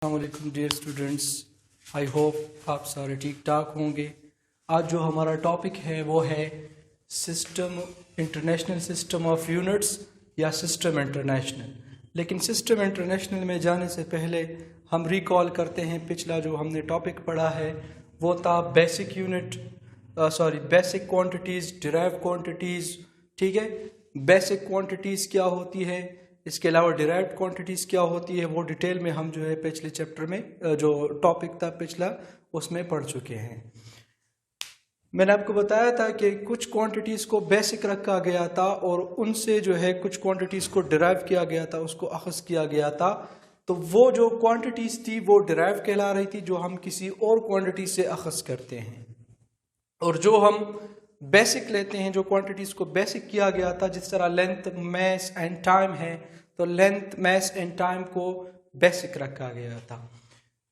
अस्सलामुअलैकुम dear students, I hope आप सारे ठीक ठाक होंगे। आज जो हमारा टॉपिक है वो है system, international system of units या सिस्टम इंटरनेशनल। लेकिन सिस्टम इंटरनेशनल में जाने से पहले हम रिकॉल करते हैं पिछला जो हमने टॉपिक पढ़ा है वो था basic unit basic quantities, derive quantities. ठीक है, बेसिक क्वांटिटीज़ क्या होती है, इसके अलावा डिराइव्ड क्वांटिटीज़ क्या होती है, वो डिटेल में हम जो है पिछले चैप्टर में जो टॉपिक था पिछला उसमें पढ़ चुके हैं। मैंने आपको बताया था कि कुछ क्वांटिटीज़ को बेसिक रखा गया था और उनसे जो है कुछ क्वांटिटीज़ को डिराइव किया गया था, उसको अखज़ किया गया था। तो वो जो क्वांटिटीज़ थी वो डिराइव कहला रही थी, जो हम किसी और क्वांटिटी से अखज़ करते हैं। और जो हम बेसिक लेते हैं, जो क्वांटिटीज़ को बेसिक किया गया था, जिस तरह लेंथ, मैस एंड टाइम है, तो लेंथ, मैस एंड टाइम को बेसिक रखा गया था।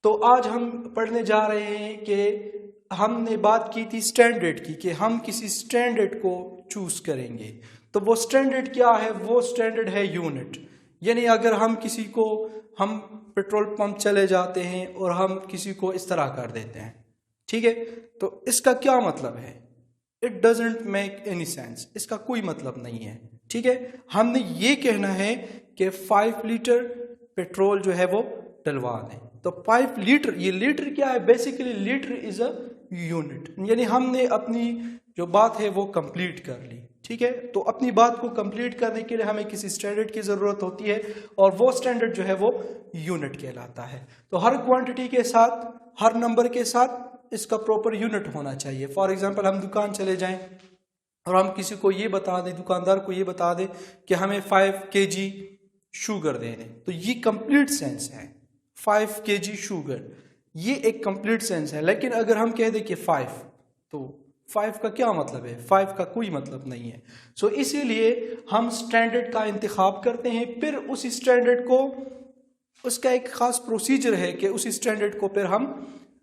तो आज हम पढ़ने जा रहे हैं कि हमने बात की थी स्टैंडर्ड की, कि हम किसी स्टैंडर्ड को चूज़ करेंगे। तो वो स्टैंडर्ड क्या है? वो स्टैंडर्ड है यूनिट। यानी अगर हम किसी को, हम पेट्रोल पंप चले जाते हैं और हम किसी को इस तरह कर देते हैं, ठीक है, तो इसका क्या मतलब है? It doesn't make any sense, इसका कोई मतलब नहीं है। ठीक है, हमने ये कहना है कि 5 लीटर पेट्रोल जो है वो डलवा दें। तो 5 लीटर, ये लीटर क्या है? Basically litre is a unit. यानी हमने अपनी जो बात है वो कंप्लीट कर ली। ठीक है, तो अपनी बात को कंप्लीट करने के लिए हमें किसी स्टैंडर्ड की ज़रूरत होती है और वो स्टैंडर्ड जो है वो यूनिट कहलाता है। तो हर क्वांटिटी के साथ, हर नंबर के साथ इसका प्रॉपर यूनिट होना चाहिए। फॉर एग्जांपल, हम दुकान चले जाएं और हम किसी को ये बता दें, दुकानदार को ये बता दें कि हमें 5 kg शुगर दे दें, तो ये कंप्लीट सेंस है। 5 kg शुगर, ये एक कंप्लीट सेंस है। लेकिन अगर हम कह दें कि 5, तो 5 का क्या मतलब है? 5 का कोई मतलब नहीं है। सो इसीलिए हम स्टैंडर्ड का इंतखाब करते हैं, फिर उसी स्टैंडर्ड को, उसका एक खास प्रोसीजर है कि उसी स्टैंडर्ड को फिर हम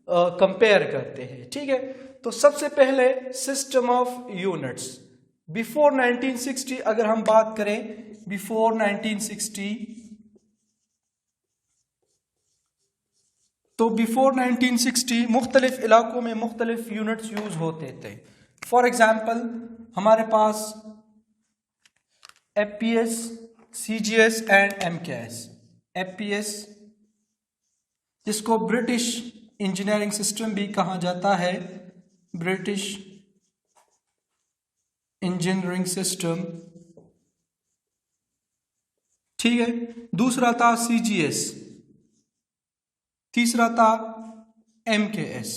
कंपेयर करते हैं। ठीक है, तो सबसे पहले सिस्टम ऑफ यूनिट्स। बिफोर 1960 अगर हम बात करें, बिफोर 1960, तो बिफोर 1960 मुख्तलिफ इलाकों में मुख्तलिफ यूनिट्स यूज होते थे। फॉर एग्जाम्पल, हमारे पास FPS, CGS and MKS। FPS, जिसको ब्रिटिश इंजीनियरिंग सिस्टम भी कहा जाता है, ब्रिटिश इंजीनियरिंग सिस्टम। ठीक है, दूसरा था CGS, तीसरा था MKS।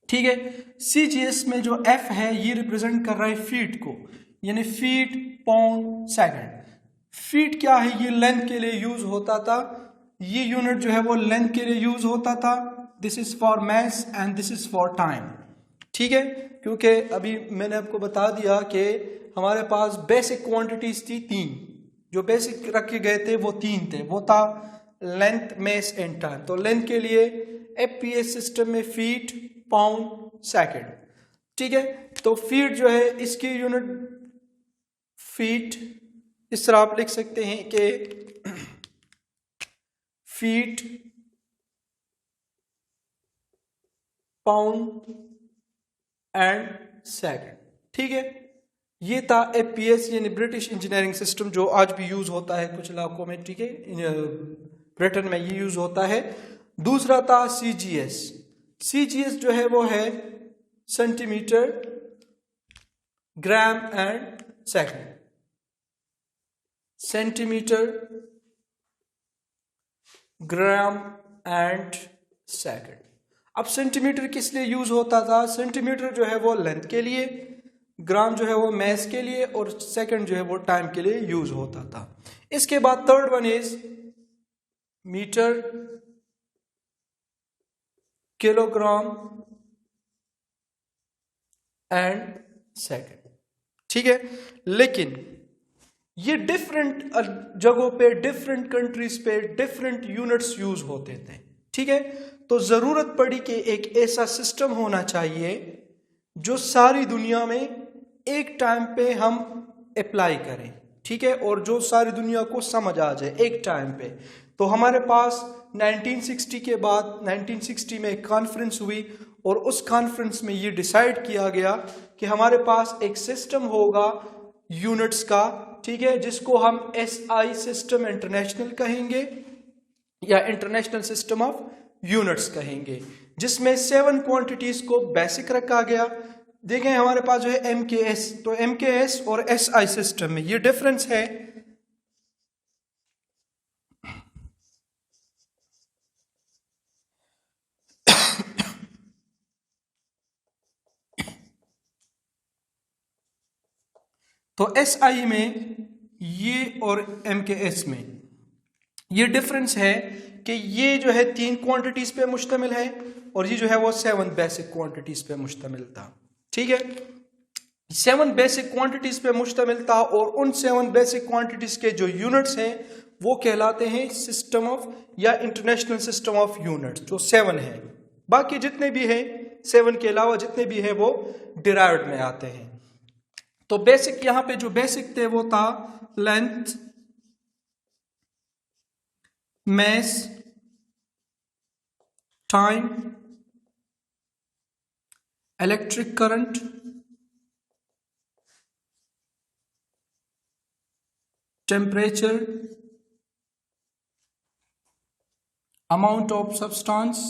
ठीक है, CGS में जो F है ये रिप्रेजेंट कर रहा है फीट को, यानी फीट, पाउंड, सेकंड। फीट क्या है? ये लेंथ के लिए यूज होता था, ये यूनिट जो है वो लेंथ के लिए यूज होता था। This is for mass and this is for time. ठीक है, क्योंकि अभी मैंने आपको बता दिया कि हमारे पास बेसिक क्वांटिटीज थी 3, जो बेसिक रखे गए थे वो 3 थे। वो था लेंथ, मैस एंड टाइम। तो लेंथ के लिए FPS सिस्टम में फीट, पाउंड, सेकंड। ठीक है, तो फीट जो है इसकी यूनिट फीट, इस तरह आप लिख सकते हैं कि फीट, पाउंड एंड सेकंड। ठीक है, ये था FPS यानी ब्रिटिश इंजीनियरिंग सिस्टम, जो आज भी यूज होता है कुछ इलाकों में। ठीक है, ब्रिटेन में ये यूज होता है। दूसरा था CGS। CGS जो है वो है centimetre, gram and second. Centimetre, gram and second. अब सेंटीमीटर किस लिए यूज होता था? सेंटीमीटर जो है वो लेंथ के लिए, ग्राम जो है वो मैस के लिए, और सेकंड जो है वो टाइम के लिए यूज होता था। इसके बाद third one is metre, kilogram and second. ठीक है, लेकिन ये डिफरेंट जगहों पे, डिफरेंट कंट्रीज पे डिफरेंट यूनिट्स यूज होते थे। ठीक है, तो जरूरत पड़ी कि एक ऐसा सिस्टम होना चाहिए जो सारी दुनिया में एक टाइम पे हम अप्लाई करें। ठीक है, और जो सारी दुनिया को समझ आ जाए एक टाइम पे। तो हमारे पास 1960 के बाद 1960 में एक कॉन्फ्रेंस हुई और उस कॉन्फ्रेंस में ये डिसाइड किया गया कि हमारे पास एक सिस्टम होगा यूनिट्स का, ठीक है, जिसको हम SI सिस्टम इंटरनेशनल कहेंगे या इंटरनेशनल सिस्टम ऑफ यूनिट्स कहेंगे, जिसमें 7 क्वांटिटीज को बेसिक रखा गया। देखें हमारे पास जो है MKS, तो MKS और SI सिस्टम में ये डिफरेंस है। तो SI में ये और MKS में ये डिफरेंस है कि ये जो है 3 क्वांटिटीज पे मुश्तमिल है और ये जो है वो 7 बेसिक क्वांटिटीज पे मुश्तमिल था, ठीक है। 7 बेसिक क्वांटिटीज पे मुश्तमिल था और उन 7 बेसिक क्वांटिटीज के जो यूनिट्स हैं वो कहलाते हैं सिस्टम ऑफ या इंटरनेशनल सिस्टम ऑफ यूनिट्स, जो 7 है। बाकी जितने भी हैं 7 के अलावा जितने भी हैं वो डिराइव्ड में आते हैं। तो बेसिक यहां पे जो बेसिक थे वो था length, mass, time, electric current, temperature, amount of substance,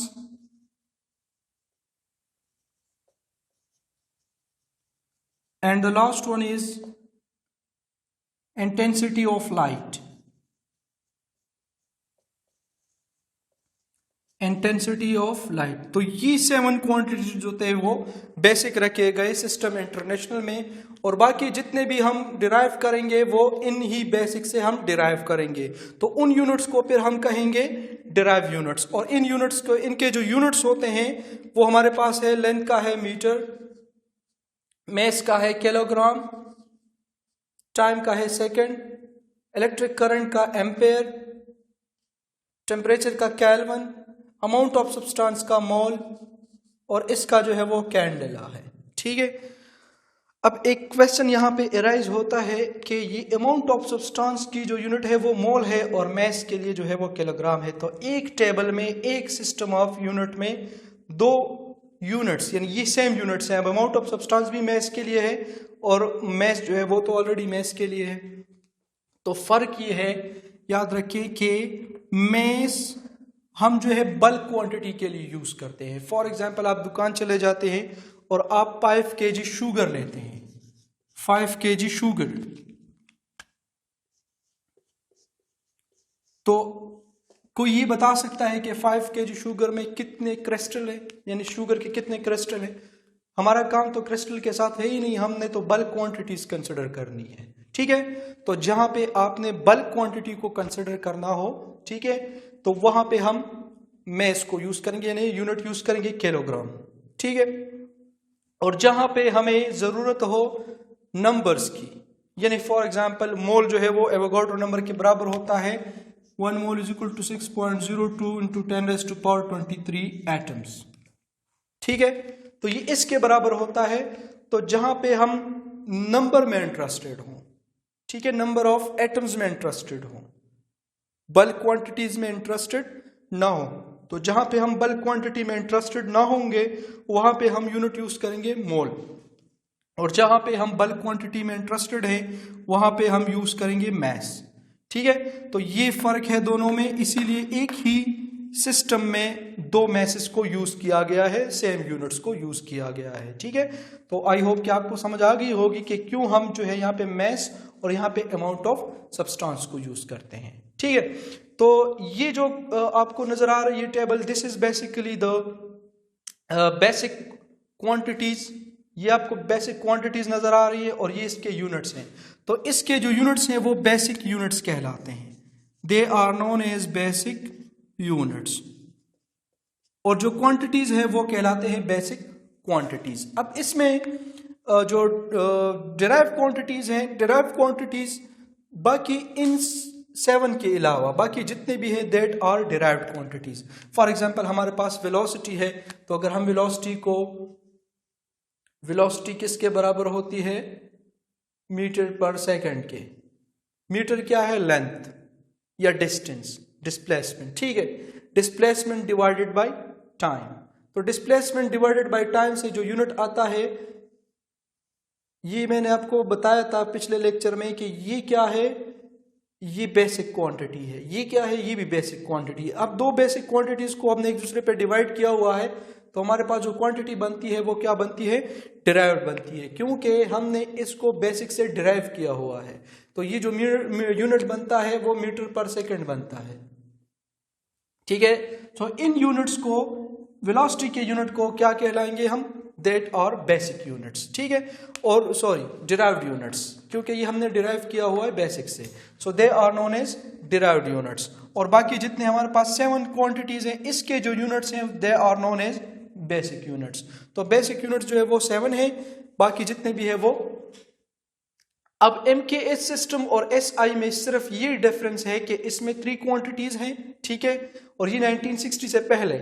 and the last one is intensity of light. Intensity of light. तो ये 7 क्वांटिटी जो थे वो बेसिक रखे गए सिस्टम इंटरनेशनल में, और बाकी जितने भी हम डिराइव करेंगे वो इन ही बेसिक से हम डिराइव करेंगे। तो उन यूनिट्स को फिर हम कहेंगे डिराइव यूनिट्स, और इन यूनिट्स को, इनके जो यूनिट्स होते हैं वो हमारे पास है, लेंथ का है मीटर, मैस का है किलोग्राम, टाइम का है सेकेंड, इलेक्ट्रिक करंट का एम्पेयर, टेम्परेचर का केल्विन, अमाउंट ऑफ सब्सटेंस का मोल, और इसका जो है वो कैंडेला है, ठीक है। अब एक क्वेश्चन यहाँ पे अराइज होता है कि ये अमाउंट ऑफ सब्सटेंस की जो यूनिट है वो मोल है और मैस के लिए जो है वो किलोग्राम है। तो एक टेबल में, एक सिस्टम ऑफ यूनिट में 2 यूनिट्स, यानी ये सेम यूनिट्स हैं। अब अमाउंट ऑफ सब्सटेंस भी मैस के लिए है और मैस जो है वो तो ऑलरेडी मैस के लिए है। तो फर्क ये है, याद रखिए कि मैस हम जो है बल्क क्वांटिटी के लिए यूज करते हैं। फॉर एग्जांपल आप दुकान चले जाते हैं और आप 5 kg शुगर लेते हैं, 5 kg शुगर, तो कोई ये बता सकता है कि 5 kg शुगर में कितने क्रिस्टल है, यानी शुगर के कितने क्रिस्टल है? हमारा काम तो क्रिस्टल के साथ है ही नहीं, हमने तो बल्क क्वांटिटीज कंसिडर करनी है, ठीक है। तो जहां पे आपने बल्क क्वांटिटी को कंसिडर करना हो, ठीक है, तो वहां पे हम मैस को यूज करेंगे, यानी यूनिट यूज करेंगे किलोग्राम, ठीक है। और जहां पे हमें जरूरत हो नंबर्स की, यानी फॉर एग्जांपल मोल जो है वो एवोगाड्रो नंबर के बराबर होता है, 1 mole is equal to 6.02 into 10⁻23 atoms, ठीक है। तो ये इसके बराबर होता है। तो जहां पे हम नंबर में इंटरेस्टेड हों, ठीक है, नंबर ऑफ एटम्स में इंटरेस्टेड हों, बल्क क्वांटिटीज में इंटरेस्टेड ना हो, तो जहां पे हम बल्क क्वांटिटी में इंटरेस्टेड ना होंगे वहां पे हम यूनिट यूज करेंगे मोल, और जहां पे हम बल्क क्वांटिटी में इंटरेस्टेड हैं वहां पे हम यूज करेंगे मैस, ठीक है। तो ये फर्क है दोनों में, इसीलिए एक ही सिस्टम में 2 मैसेस को यूज किया गया है, सेम यूनिट्स को यूज किया गया है, ठीक है। तो आई होप कि आपको समझ आ गई होगी कि क्यों हम जो है यहाँ पे मैस और यहाँ पे अमाउंट ऑफ सब्सटेंस को यूज करते हैं, ठीक है। तो ये जो आपको नजर आ रही है table, this is basically the basic quantities, ये आपको बेसिक क्वांटिटीज नजर आ रही है और ये इसके यूनिट्स हैं। तो इसके जो यूनिट्स हैं वो बेसिक यूनिट्स कहलाते हैं, they are known as basic units, और जो क्वांटिटीज है वो कहलाते हैं बेसिक क्वांटिटीज। अब इसमें जो डिराइव क्वांटिटीज हैं, डिराइव क्वांटिटीज बाकी इन 7 के अलावा बाकी जितने भी हैं that are derived quantities. For example हमारे पास वेलोसिटी है, तो अगर हम वेलोसिटी किसके बराबर होती है? मीटर पर सेकंड के। मीटर क्या है? लेंथ या डिस्टेंस, डिस्प्लेसमेंट, ठीक है, डिस्प्लेसमेंट डिवाइडेड बाय टाइम। तो डिस्प्लेसमेंट डिवाइडेड बाय टाइम से जो यूनिट आता है, ये मैंने आपको बताया था पिछले लेक्चर में कि ये क्या है, ये बेसिक क्वांटिटी है, ये क्या है, ये भी बेसिक क्वांटिटी है। अब दो बेसिक क्वांटिटीज को हमने एक दूसरे पे डिवाइड किया हुआ है, तो हमारे पास जो क्वांटिटी बनती है वो क्या बनती है, डिराइव्ड बनती है, क्योंकि हमने इसको बेसिक से डिराइव किया हुआ है। तो ये जो यूनिट बनता है वो मीटर पर सेकंड बनता है, ठीक है। तो इन यूनिट्स को, वेलोसिटी के यूनिट को क्या कहलाएंगे हम, दैट आर बेसिक यूनिट्स, ठीक है, और सॉरी डिराइव्ड यूनिट्स, क्योंकि ये हमने डिराइव किया हुआ है बेसिक से, so they are known as derived units. और बाकी जितने हमारे पास 7 क्वांटिटीज हैं, इसके जो यूनिट्स हैं they are known as basic units. तो बेसिक यूनिट्स जो है वो 7 है, बाकी जितने भी है वो। अब MKS सिस्टम और SI में सिर्फ ये डिफरेंस है कि इसमें 3 क्वांटिटीज हैं, ठीक है, और ये 1960 से पहले।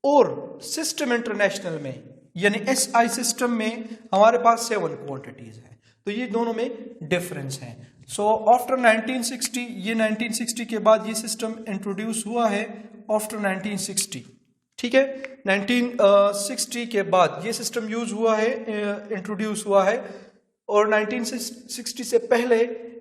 और सिस्टम इंटरनेशनल में यानी SI सिस्टम में हमारे पास 7 क्वांटिटीज हैं, तो ये दोनों में डिफरेंस है। सो आफ्टर 1960, ये 1960 के बाद ये सिस्टम इंट्रोड्यूस हुआ है, आफ्टर 1960, ठीक है, 1960 के बाद ये सिस्टम यूज हुआ है, इंट्रोड्यूस हुआ है। और 1960 से पहले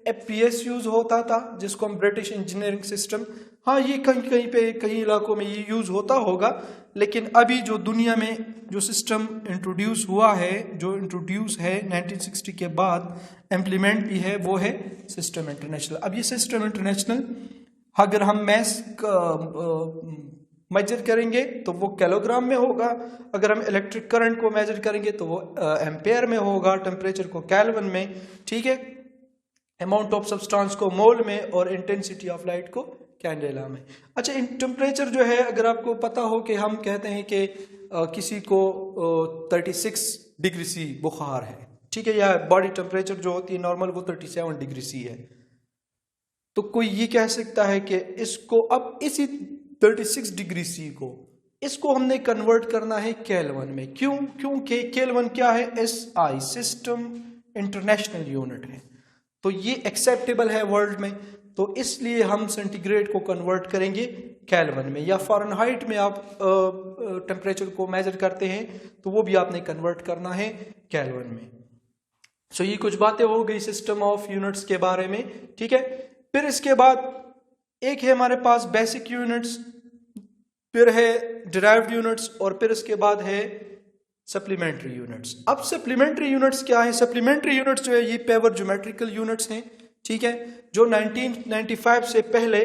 FPS यूज होता था, जिसको हम ब्रिटिश इंजीनियरिंग सिस्टम, हाँ ये कहीं कहीं पे कई इलाकों में ये यूज होता होगा, लेकिन अभी जो दुनिया में जो सिस्टम इंट्रोड्यूस हुआ है, जो इंट्रोड्यूस है 1960 के बाद इम्प्लीमेंट भी है, वो है सिस्टम इंटरनेशनल। अब ये सिस्टम इंटरनेशनल अगर हम मैस मेजर करेंगे तो वो किलोग्राम में होगा, अगर हम इलेक्ट्रिक करंट को मेजर करेंगे तो वो एम्पेयर में होगा, टेम्परेचर को केल्विन में, ठीक है, अमाउंट ऑफ सब्सटेंस को मोल में, और इंटेंसिटी ऑफ लाइट को कैंडेला में। अच्छा, टेम्परेचर जो है, अगर आपको पता हो कि हम कहते हैं कि किसी को 36 डिग्री सी बुखार है, ठीक है, या बॉडी टेम्परेचर जो होती है नॉर्मल वो 37 डिग्री सी है, तो कोई ये कह सकता है कि इसको अब इसी 36 डिग्री सी को इसको हमने कन्वर्ट करना है केल्विन में। क्यों? क्योंकि केल्विन क्या है, SI सिस्टम इंटरनेशनल यूनिट है, तो ये एक्सेप्टेबल है वर्ल्ड में, तो इसलिए हम सेंटीग्रेड को कन्वर्ट करेंगे केल्विन में, या फ़ारेनहाइट में आप टेम्परेचर को मेजर करते हैं तो वो भी आपने कन्वर्ट करना है केल्विन में। सो ये कुछ बातें हो गई सिस्टम ऑफ यूनिट्स के बारे में, ठीक है। फिर इसके बाद एक है हमारे पास बेसिक यूनिट्स, फिर है डिराइव्ड यूनिट्स, और फिर इसके बाद है सप्लीमेंट्री यूनिट्स। अब सप्लीमेंट्री यूनिट्स क्या है? सप्लीमेंट्री यूनिट्स जो है ये पेवर ज्योमेट्रिकल यूनिट्स हैं, ठीक है, जो 1995 से पहले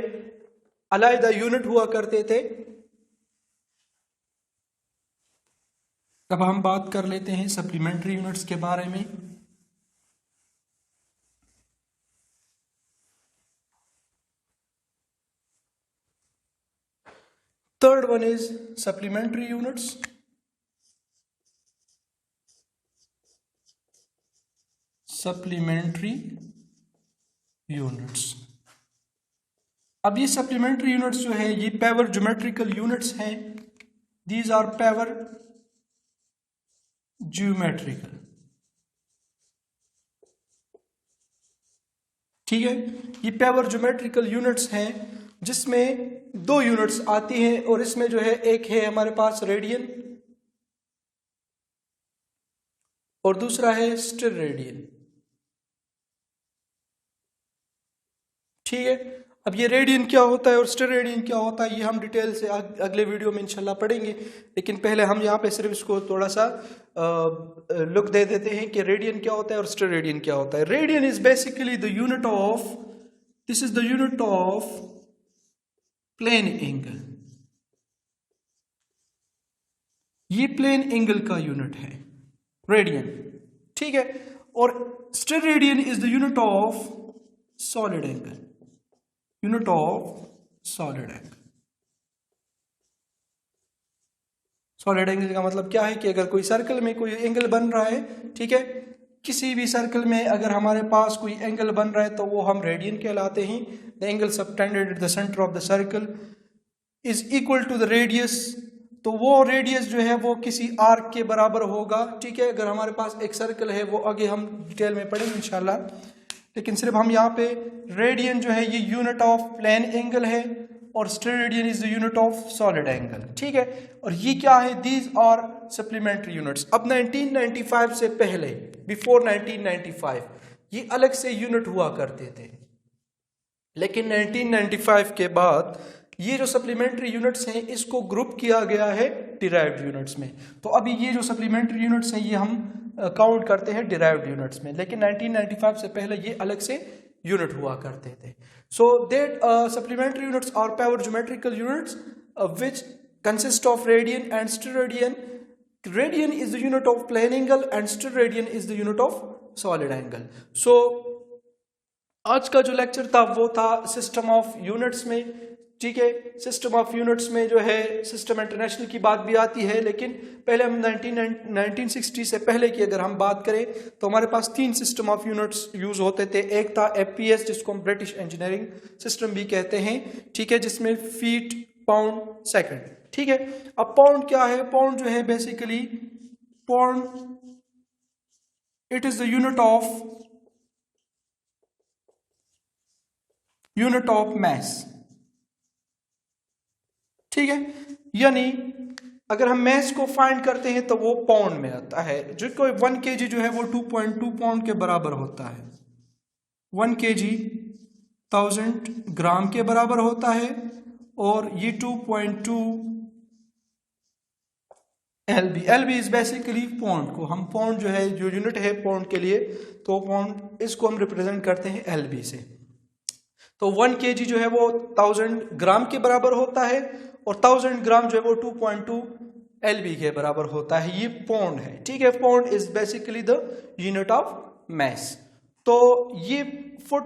अलग यूनिट हुआ करते थे। अब हम बात कर लेते हैं सप्लीमेंट्री यूनिट्स के बारे में। Third one is supplementary units. Supplementary units. अब ये supplementary units जो है ये power geometrical units हैं. These are power geometrical. ठीक है, ये power geometrical units हैं जिसमें 2 यूनिट्स आती हैं, और इसमें जो है एक है हमारे पास रेडियन और दूसरा है स्टेर रेडियन, ठीक है। अब ये रेडियन क्या होता है और स्टेर रेडियन क्या होता है ये हम डिटेल से अगले वीडियो में इंशाल्लाह पढ़ेंगे, लेकिन पहले हम यहाँ पे सिर्फ इसको थोड़ा सा लुक दे देते हैं कि रेडियन क्या होता है और स्टेर रेडियन क्या होता है। Radian is basically the unit of, this is the unit of plane angle, ये प्लेन एंगल का यूनिट है रेडियन, ठीक है। और steradian is the unit of solid angle, unit of solid angle. Solid angle का मतलब क्या है कि अगर कोई सर्कल में कोई एंगल बन रहा है, ठीक है, किसी भी सर्कल में अगर हमारे पास कोई एंगल बन रहा है तो वो हम रेडियन कहलाते हैं। The angle subtended at the centre of the circle is equal to the radius, तो वो रेडियस जो है वो किसी आर्क के बराबर होगा, ठीक है। अगर हमारे पास एक सर्कल है, वो आगे हम डिटेल में पढ़ेंगे इंशाल्लाह, लेकिन सिर्फ हम यहाँ पे रेडियन जो है ये यूनिट ऑफ प्लेन एंगल है, और steradian is the unit of solid angle. ठीक है, और ये क्या है, दीज आर सप्लीमेंट्री यूनिट्स। अब 1995 से पहले, बिफोर 1995 ये अलग से यूनिट हुआ करते थे, लेकिन 1995 के बाद ये जो सप्लीमेंट्री यूनिट्स हैं इसको ग्रुप किया गया है डिराइव्ड यूनिट्स में। तो अभी ये जो सप्लीमेंट्री यूनिट्स हैं ये हम काउंट करते हैं डिराइव्ड यूनिट्स में, लेकिन 1995 से पहले ये अलग से यूनिट हुआ करते थे। So that supplementary units are power geometrical units which consist of radian and steradian. Radian is the unit of plane angle and steradian is the unit of solid angle. So आज का जो lecture था वो था system of units में। ठीक है, system of units में जो है सिस्टम इंटरनेशनल की बात भी आती है, लेकिन पहले हम 1960 से पहले की अगर हम बात करें तो हमारे पास 3 सिस्टम ऑफ यूनिट्स यूज होते थे। एक था FPS जिसको हम ब्रिटिश इंजीनियरिंग सिस्टम भी कहते हैं। ठीक है, जिसमें फीट, पाउंड, सेकंड। ठीक है, अब पाउंड क्या है, पाउंड जो है basically pound it is the unit of mass. ठीक है, यानी अगर हम मैस को फाइंड करते हैं तो वो पाउंड में आता है। जो कोई 1 kg जो है वो 2.2 पाउंड के बराबर होता है। 1 kg 1000 ग्राम के बराबर होता है, और ये 2.2 LB इज बेसिकली पाउंड को हम पाउंड जो है जो यूनिट है पाउंड के लिए, तो पाउंड इसको हम रिप्रेजेंट करते हैं LB से। तो 1 kg जो है वो 1000 ग्राम के बराबर होता है, और 1000 ग्राम जो है वो 2.2 LB के बराबर होता है। ये पाउंड है। ठीक है, pound is basically the unit of mass. तो ये फुट,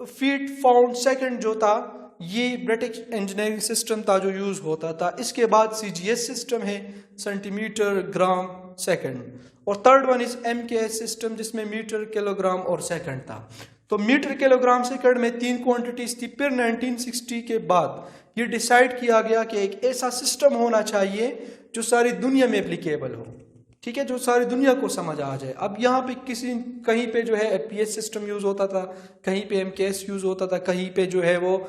फीट, पाउंड, सेकंड जो था ये ब्रिटिश इंजीनियरिंग सिस्टम था जो यूज होता था। इसके बाद CGS सिस्टम है, सेंटीमीटर, ग्राम, सेकंड, और third one is MKS system जिसमें मीटर, किलोग्राम और सेकंड था। तो मीटर, किलोग्राम, सेकंड में 3 क्वांटिटीज थी। फिर 1960 के बाद ये डिसाइड किया गया कि एक ऐसा सिस्टम होना चाहिए जो सारी दुनिया में एप्लीकेबल हो। ठीक है, जो सारी दुनिया को समझ आ जाए। अब यहाँ पे कहीं पे जो है FPS सिस्टम यूज होता था, कहीं पे MKS यूज होता था, कहीं पे जो है वो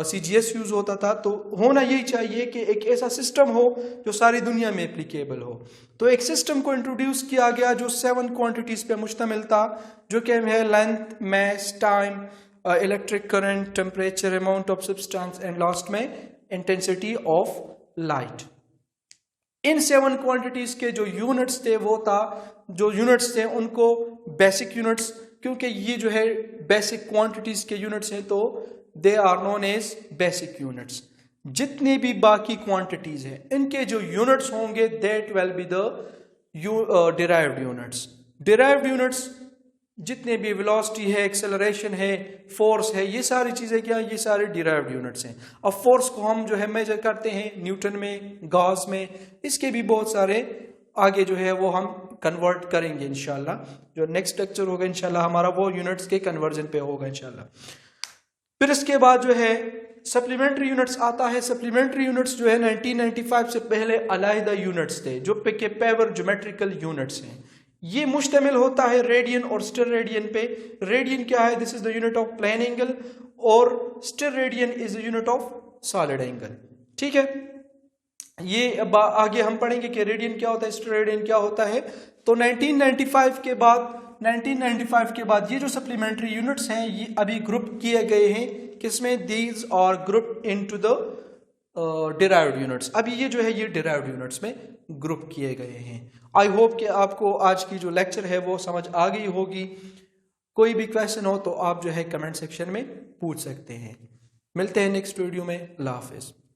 CGS यूज होता था। तो होना यही चाहिए कि एक ऐसा सिस्टम हो जो सारी दुनिया में एप्लीकेबल हो। तो एक सिस्टम को इंट्रोड्यूस किया गया जो 7 क्वांटिटीज पे मुश्तमिल था, जो कि है length, mass, time, electric current, temperature, amount of substance and last में इंटेंसिटी ऑफ लाइट। इन 7 क्वांटिटीज के जो यूनिट्स थे वो था, जो यूनिट्स थे उनको बेसिक यूनिट्स, क्योंकि ये जो है बेसिक क्वांटिटीज के यूनिट्स हैं तो they are known as basic units. जितनी भी बाकी क्वांटिटीज हैं इनके जो यूनिट्स होंगे that will be the derived units. Derived units जितने भी वेलोसिटी है, एक्सेलरेशन है, फोर्स है, ये सारी चीजें क्या, ये सारे डिराइव्ड यूनिट्स हैं। अब फोर्स को हम जो है मेजर करते हैं न्यूटन में, गॉस में, इसके भी बहुत सारे आगे जो है वो हम कन्वर्ट करेंगे इंशाल्लाह। जो नेक्स्ट लेक्चर होगा इंशाल्लाह हमारा वो यूनिट्स के कन्वर्जन पे होगा इंशाल्लाह। फिर इसके बाद जो है सप्लीमेंट्री यूनिट्स आता है। सप्लीमेंट्री यूनिट्स जो है 1995 से पहले अलहदा यूनिट्स थे जो के पावर ज्योमेट्रिकल यूनिट्स हैं। ये मुश्तमिल होता है रेडियन और स्टेरेडियन पे। रेडियन क्या है, this is the unit of plane angle, और steradian is the unit of solid angle. ठीक है, ये आगे हम पढ़ेंगे कि रेडियन क्या होता है, स्टेरेडियन क्या होता है। तो 1995 के बाद ये जो सप्लीमेंट्री यूनिट्स हैं ये अभी ग्रुप किए गए हैं, किसमें, these are group into the derived units. अभी ये जो है ये डिराइव्ड यूनिट्स में ग्रुप किए गए हैं। आई होप कि आपको आज की जो लेक्चर है वो समझ आ गई होगी। कोई भी क्वेश्चन हो तो आप जो है कमेंट सेक्शन में पूछ सकते हैं। मिलते हैं नेक्स्ट वीडियो में। अल्लाह हाफिज़।